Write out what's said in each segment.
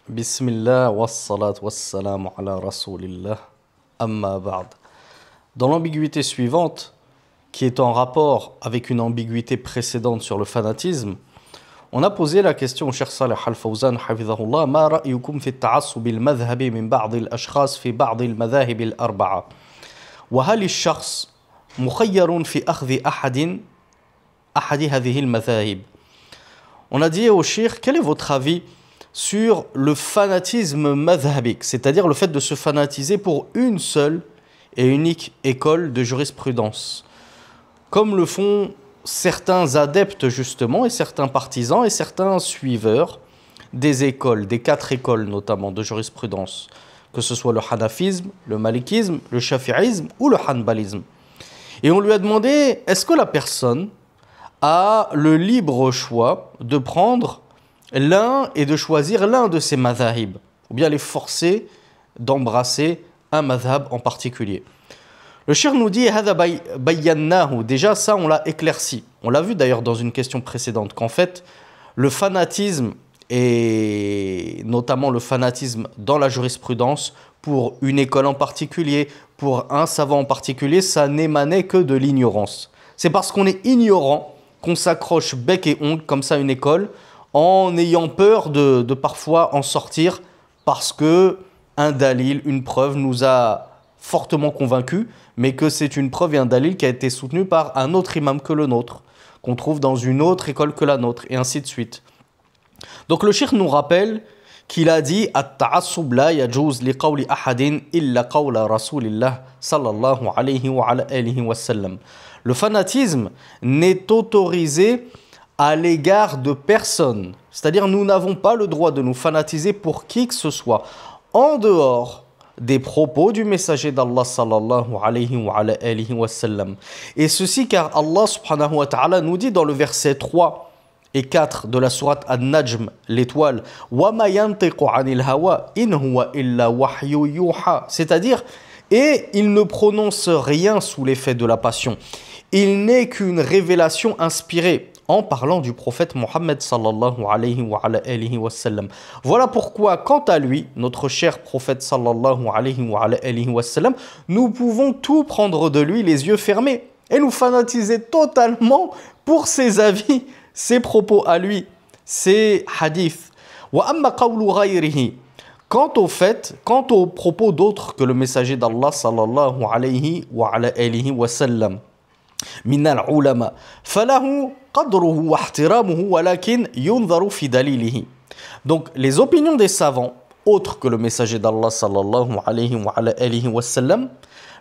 Bismillah wassalat wassalamu ala rasulillah amma ba'd. Dans l'ambiguïté suivante, qui est en rapport avec une ambiguïté précédente sur le fanatisme, on a posé la question au Cheikh Saleh Al-Fawzan hafidhahullah, ma ra'yukum fi at-ta'assub al-madhhabi min ba'd al-ashkhas fi ba'd al-madhahib al-arba'a wa hal ash-shakhs mukhayyarun fi akhdhi ahadi hadhihi al-madhahib. On a dit au Cheikh, quel est votre avis sur le fanatisme madhhabik, c'est-à-dire le fait de se fanatiser pour une seule et unique école de jurisprudence, comme le font certains adeptes justement, et certains partisans, et certains suiveurs des écoles, des 4 écoles notamment de jurisprudence, que ce soit le hanafisme, le malikisme, le shafi'isme ou le hanbalisme. Et on lui a demandé, est-ce que la personne a le libre choix de prendre l'un et de choisir l'un de ces madhahib, ou bien les forcer d'embrasser un madhab en particulier. Le cheikh nous dit, déjà ça on l'a éclairci. On l'a vu d'ailleurs dans une question précédente, qu'en fait le fanatisme, et notamment le fanatisme dans la jurisprudence, pour une école en particulier, pour un savant en particulier, ça n'émanait que de l'ignorance. C'est parce qu'on est ignorant qu'on s'accroche bec et ongle comme ça à une école, en ayant peur de parfois en sortir parce que un dalil, une preuve nous a fortement convaincus, mais que c'est une preuve et un dalil qui a été soutenu par un autre imam que le nôtre, qu'on trouve dans une autre école que la nôtre, et ainsi de suite. Donc le cheikh nous rappelle qu'il a dit « At-ta'assub la yajuz li qawli ahadin illa qawla rasulillah sallallahu alayhi wa ala alihi wa sallam » Le fanatisme n'est autorisé à l'égard de personne. C'est-à-dire, nous n'avons pas le droit de nous fanatiser pour qui que ce soit, en dehors des propos du messager d'Allah sallallahu alayhi wa sallam. Et ceci car Allah subhanahu wa ta'ala nous dit dans le verset 3 et 4 de la sourate An-Najm, l'étoile, وَمَا يَنْتِقُ عَنِ الْهَوَى إِنْ هُوَ إِلَّا وَحْيُ يُوحَى. C'est-à-dire, et il ne prononce rien sous l'effet de la passion. Il n'est qu'une révélation inspirée, en parlant du prophète Mohammed sallallahu alayhi wa sallam. Voilà pourquoi, quant à lui, notre cher prophète sallallahu alayhi wa sallam, nous pouvons tout prendre de lui les yeux fermés et nous fanatiser totalement pour ses avis, ses propos à lui, ses hadiths. Wa amma qawlu ghayrihi. Quant au fait, quant aux propos d'autres que le messager d'Allah sallallahu alayhi wa sallam, من العلماء فله قدره واحترامه ولكن ينظر في دليله. Donc les opinions des savants autres que le messager d'Allah sallallahu alayhi wa sallam,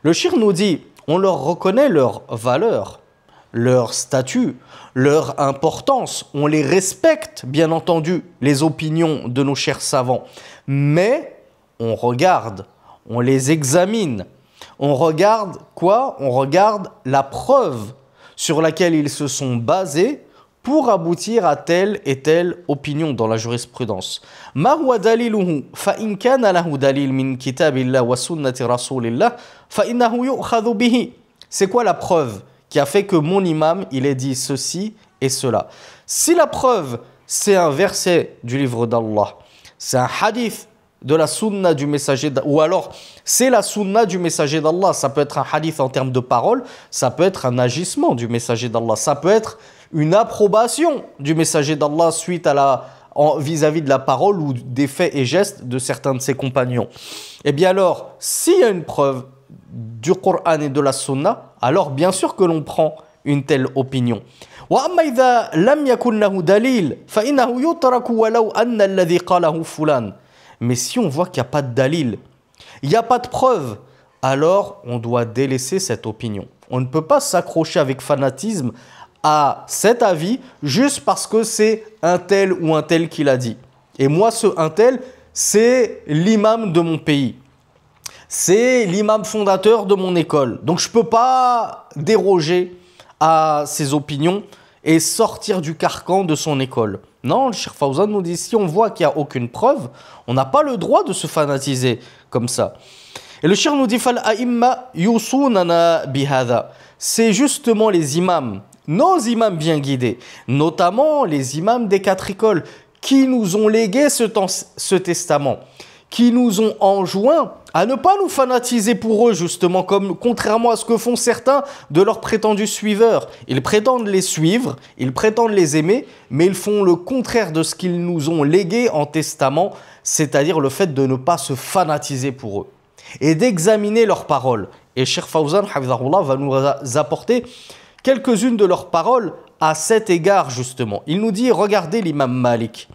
le cheikh nous dit, on leur reconnaît leur valeur, leur statut, leur importance, on les respecte bien entendu les opinions de nos chers savants, mais on regarde, on les examine. On regarde quoi? On regarde la preuve sur laquelle ils se sont basés pour aboutir à telle et telle opinion dans la jurisprudence. Ma huwa daliluhu fa in kana lahu dalil min kitabillah wa sunnati rasulillah fa innahu yu'khadhu bihi. C'est quoi la preuve qui a fait que mon imam il ait dit ceci et cela? Si la preuve c'est un verset du livre d'Allah, c'est un hadith de la sunna du messager d'Allah, ou alors c'est la sunna du messager d'Allah, ça peut être un hadith en termes de parole, ça peut être un agissement du messager d'Allah, ça peut être une approbation du messager d'Allah suite à vis-à-vis de la parole ou des faits et gestes de certains de ses compagnons. Et bien alors, s'il y a une preuve du Coran et de la sunna, alors bien sûr que l'on prend une telle opinion. وَأَمَّا إِذَا لَمْ يَكُنْ لَهُ دَلِيلٌ فَإِنَّهُ يُتْرَكُ وَلَوْ أَنَّ الَّذِي قَالَهُ فُلَانٌ. Mais si on voit qu'il n'y a pas de dalil, il n'y a pas de preuve, alors on doit délaisser cette opinion. On ne peut pas s'accrocher avec fanatisme à cet avis juste parce que c'est un tel ou un tel qui l'a dit. Et moi, ce un tel, c'est l'imam de mon pays. C'est l'imam fondateur de mon école. Donc je ne peux pas déroger à ses opinions et sortir du carcan de son école. Non, le Cheikh Fawzan nous dit, si on voit qu'il n'y a aucune preuve, on n'a pas le droit de se fanatiser comme ça. Et le Cheikh nous dit, فَالْأَئِمَّةُ يُوصُونَنَا بِهَذَا. C'est justement les imams, nos imams bien guidés, notamment les imams des 4 écoles, qui nous ont légué ce testament, qui nous ont enjoint à ne pas nous fanatiser pour eux, justement, comme contrairement à ce que font certains de leurs prétendus suiveurs. Ils prétendent les suivre, ils prétendent les aimer, mais ils font le contraire de ce qu'ils nous ont légué en testament, c'est-à-dire le fait de ne pas se fanatiser pour eux et d'examiner leurs paroles. Et Cheikh Fawzan, hafidhahullah, va nous apporter quelques-unes de leurs paroles à cet égard, justement. Il nous dit, regardez l'imam Malik.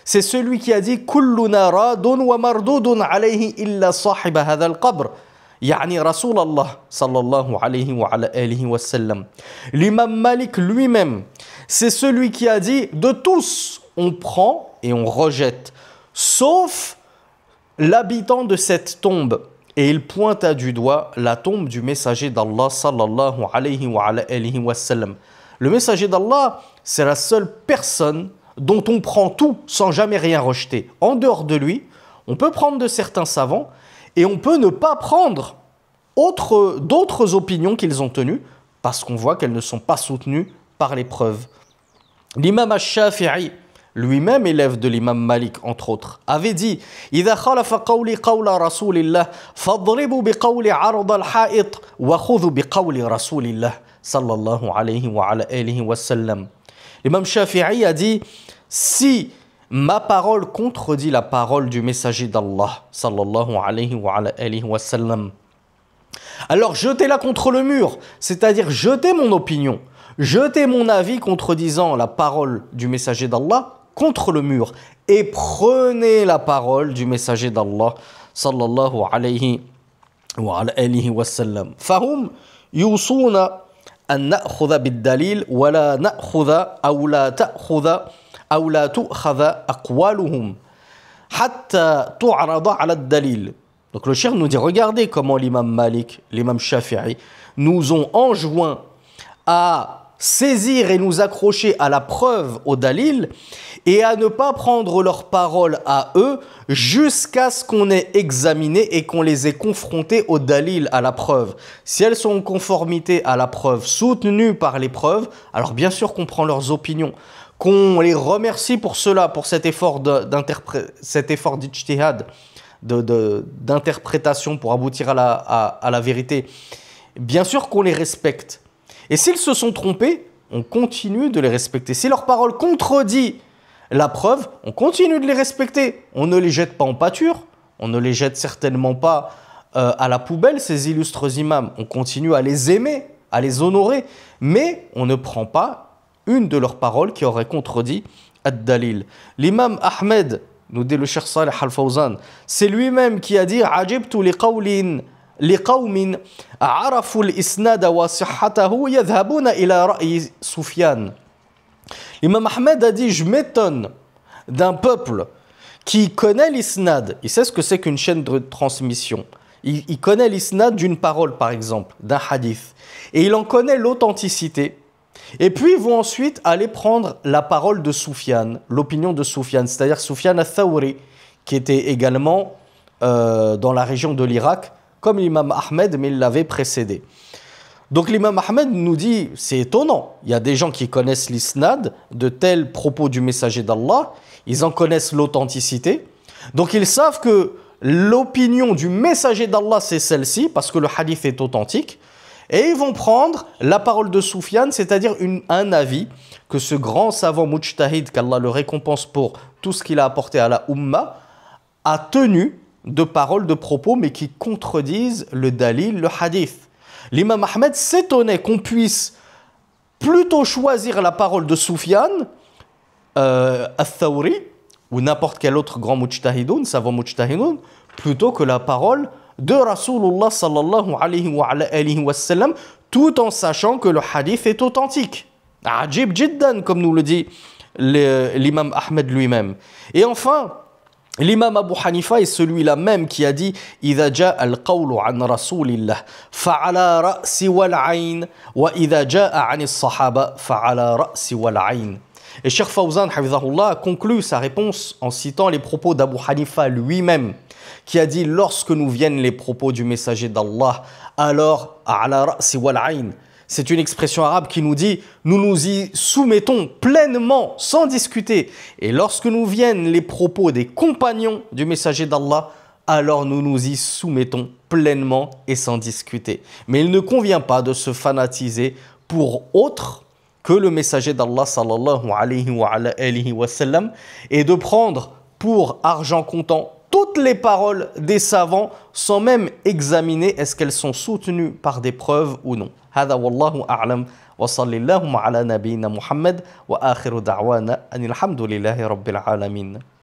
C'est celui qui a dit Kulluna radun wa mardudun alayhi illa sahiba hadha al-qabr. Yani Rasulallah sallallahu alayhi wa alihi wa sallam. L'imam Malik lui-même, c'est celui qui a dit de tous on prend et on rejette, sauf l'habitant de cette tombe. Et il pointa du doigt la tombe du messager d'Allah sallallahu alayhi wa alihi wa sallam. Le messager d'Allah, c'est la seule personne dont on prend tout sans jamais rien rejeter. En dehors de lui, on peut prendre de certains savants et on peut ne pas prendre d'autres opinions qu'ils ont tenues parce qu'on voit qu'elles ne sont pas soutenues par les preuves. L'imam al-Shafi'i, lui-même élève de l'imam Malik, entre autres, avait dit « إِذَا خَلَفَ قَوْلِ قَوْلَ رَسُولِ اللَّهِ فَاضْرِبُوا بِقَوْلِ عَرْضَ الْحَائِطِ وَخُذُوا بِقَوْلِ رَسُولِ اللَّهِ صلى الله عليه وعلى آله وسلم » L'imam Shafi'i a dit « Si ma parole contredit la parole du messager d'Allah, sallallahu alayhi wa alihi wa sallam, alors jetez-la contre le mur, c'est-à-dire jetez mon opinion, jetez mon avis contredisant la parole du messager d'Allah contre le mur et prenez la parole du messager d'Allah, sallallahu alayhi wa alihi wa sallam. Fahum yusuna أن نأخذ بالدليل ولا نأخذ أو لا تؤخذ أقوالهم حتى تعرض على الدليل. Donc le cheikh nous dit, regardez comment l'imam Malik, l'imam Shafi'i nous ont enjoint à saisir et nous accrocher à la preuve, au dalil, et à ne pas prendre leurs paroles à eux jusqu'à ce qu'on ait examiné et qu'on les ait confrontés au dalil, à la preuve. Si elles sont en conformité à la preuve, soutenues par les preuves, alors bien sûr qu'on prend leurs opinions, qu'on les remercie pour cela, pour cet effort d'ijtihad, d'interprétation pour aboutir à la vérité. Bien sûr qu'on les respecte. Et s'ils se sont trompés, on continue de les respecter. Si leur parole contredit la preuve, on continue de les respecter. On ne les jette pas en pâture, on ne les jette certainement pas à la poubelle, ces illustres imams. On continue à les aimer, à les honorer, mais on ne prend pas une de leurs paroles qui aurait contredit ad-dalil. L'imam Ahmed, nous dit le Cheikh Saleh Al-Fawzan, c'est lui-même qui a dit « Ajibtu liqawlin لقوم عرفوا الإسناد وصحته يذهبون إلى رأي سفيان. L'imam Ahmed a dit, je m'étonne d'un peuple qui connaît l'isnad, il sait ce que c'est qu'une chaîne de transmission, il connaît l'isnad d'une parole par exemple, d'un hadith, et il en connaît l'authenticité, et puis ils vont ensuite aller prendre la parole de Soufiane, l'opinion de Soufiane, c'est-à-dire Soufiane al-Thawri, qui était également dans la région de l'Irak, comme l'imam Ahmed, mais il l'avait précédé. Donc l'imam Ahmed nous dit, c'est étonnant, il y a des gens qui connaissent l'isnad de tels propos du messager d'Allah, ils en connaissent l'authenticité, donc ils savent que l'opinion du messager d'Allah c'est celle-ci, parce que le hadith est authentique, et ils vont prendre la parole de Soufiane, c'est-à-dire un avis que ce grand savant mujtahid, qu'Allah le récompense pour tout ce qu'il a apporté à la Ummah, a tenu de paroles, de propos, mais qui contredisent le dalil, le hadith. L'imam Ahmed s'étonnait qu'on puisse plutôt choisir la parole de Soufiane, al-Thawri, ou n'importe quel autre grand mujtahidoun, savant mujtahidoun, plutôt que la parole de Rasulullah sallallahu alayhi wa sallam, tout en sachant que le hadith est authentique. Ajib jiddan, comme nous le dit l'imam Ahmed lui-même. Et enfin, l'imam Abu Hanifa est celui-là même qui a dit إِذَا جَاءَ الْقَوْلُ عَنْ رَسُولِ اللَّهِ فَعَلَى رَأْسِ وَالْعَيْنِ وَإِذَا جَاءَ عَنِ الصَّحَابَةِ فَعَلَى رَأْسِ وَالْعَيْنِ. Et Cheikh Fawzan hafidhahullah a conclu sa réponse en citant les propos d'Abu Hanifa lui-même, qui a dit lorsque nous viennent les propos du messager d'Allah, alors ala ra'si wal ayn, C'est une expression arabe qui nous dit « nous nous y soumettons pleinement, sans discuter ». Et lorsque nous viennent les propos des compagnons du messager d'Allah, alors nous nous y soumettons pleinement et sans discuter. Mais il ne convient pas de se fanatiser pour autre que le messager d'Allah sallallahu alayhi wa sallam et de prendre pour argent comptant toutes les paroles des savants sans même examiner est-ce qu'elles sont soutenues par des preuves ou non. هذا والله أعلم وصلى اللهم على نبينا محمد وآخر دعوانا أن الحمد لله رب العالمين.